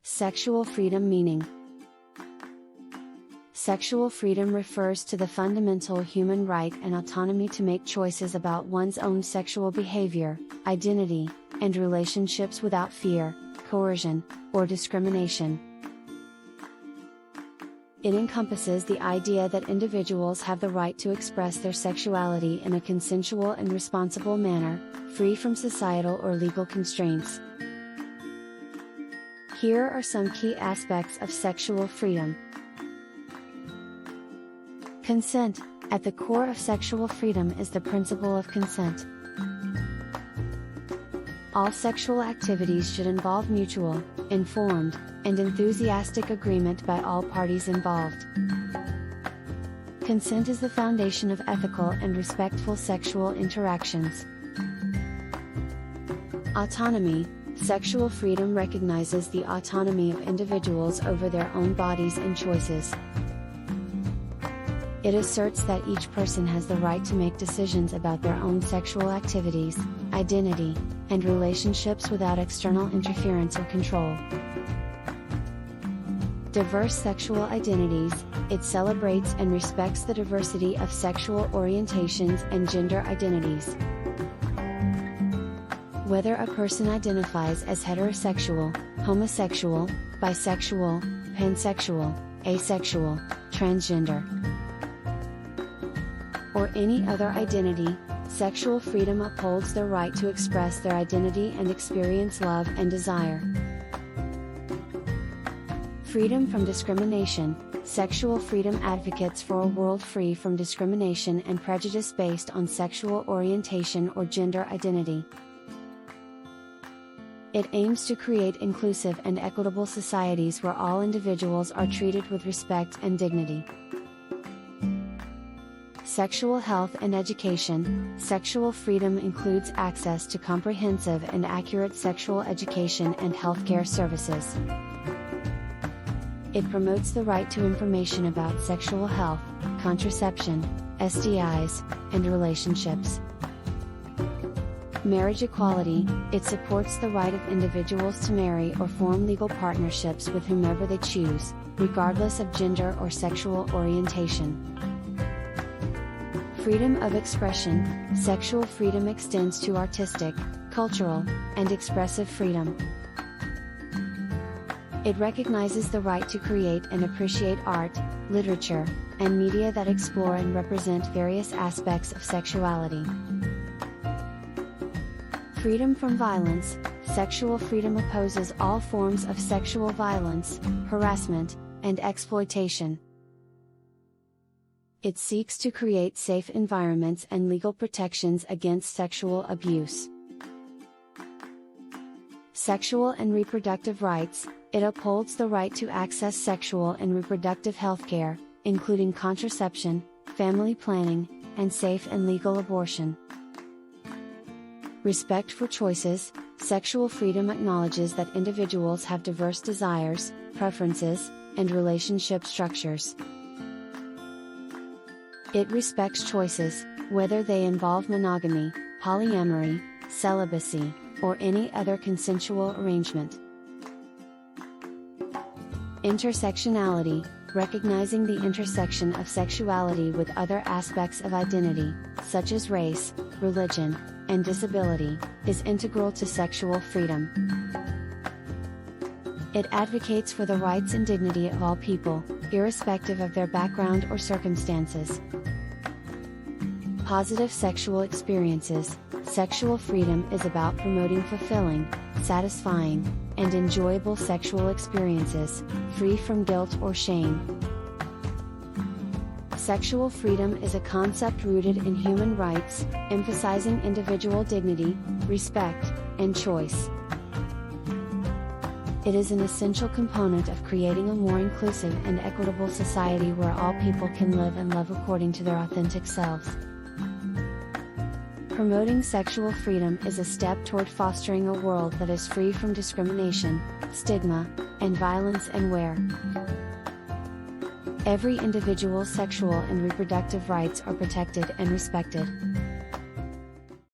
Sexual freedom meaning. Sexual freedom refers to the fundamental human right and autonomy to make choices about one's own sexual behavior, identity, and relationships without fear, coercion, or discrimination. It encompasses the idea that individuals have the right to express their sexuality in a consensual and responsible manner, free from societal or legal constraints. Here are some key aspects of sexual freedom. Consent. At the core of sexual freedom is the principle of consent. All sexual activities should involve mutual, informed, and enthusiastic agreement by all parties involved. Consent is the foundation of ethical and respectful sexual interactions. Autonomy. Sexual freedom recognizes the autonomy of individuals over their own bodies and choices. It asserts that each person has the right to make decisions about their own sexual activities, identity, and relationships without external interference or control. Diverse sexual identities. It celebrates and respects the diversity of sexual orientations and gender identities. Whether a person identifies as heterosexual, homosexual, bisexual, pansexual, asexual, transgender, or any other identity, sexual freedom upholds their right to express their identity and experience love and desire. Freedom from discrimination. Sexual freedom advocates for a world free from discrimination and prejudice based on sexual orientation or gender identity. It aims to create inclusive and equitable societies where all individuals are treated with respect and dignity. Sexual health and education. Sexual freedom includes access to comprehensive and accurate sexual education and healthcare services. It promotes the right to information about sexual health, contraception, STIs, and relationships. Marriage equality. It supports the right of individuals to marry or form legal partnerships with whomever they choose, regardless of gender or sexual orientation. Freedom of expression. Sexual freedom extends to artistic, cultural, and expressive freedom. It recognizes the right to create and appreciate art, literature, and media that explore and represent various aspects of sexuality. Freedom from violence. Sexual freedom opposes all forms of sexual violence, harassment, and exploitation. It seeks to create safe environments and legal protections against sexual abuse. Sexual and reproductive rights. It upholds the right to access sexual and reproductive health care, including contraception, family planning, and safe and legal abortion. Respect for choices. Sexual freedom acknowledges that individuals have diverse desires, preferences, and relationship structures. It respects choices, whether they involve monogamy, polyamory, celibacy, or any other consensual arrangement. Intersectionality. Recognizing the intersection of sexuality with other aspects of identity, such as race, religion, and disability, is integral to sexual freedom. It advocates for the rights and dignity of all people, irrespective of their background or circumstances. Positive sexual experiences. Sexual freedom is about promoting fulfilling, satisfying, and enjoyable sexual experiences, free from guilt or shame. Sexual freedom is a concept rooted in human rights, emphasizing individual dignity, respect, and choice. It is an essential component of creating a more inclusive and equitable society where all people can live and love according to their authentic selves. Promoting sexual freedom is a step toward fostering a world that is free from discrimination, stigma, and violence, and where every individual's sexual and reproductive rights are protected and respected.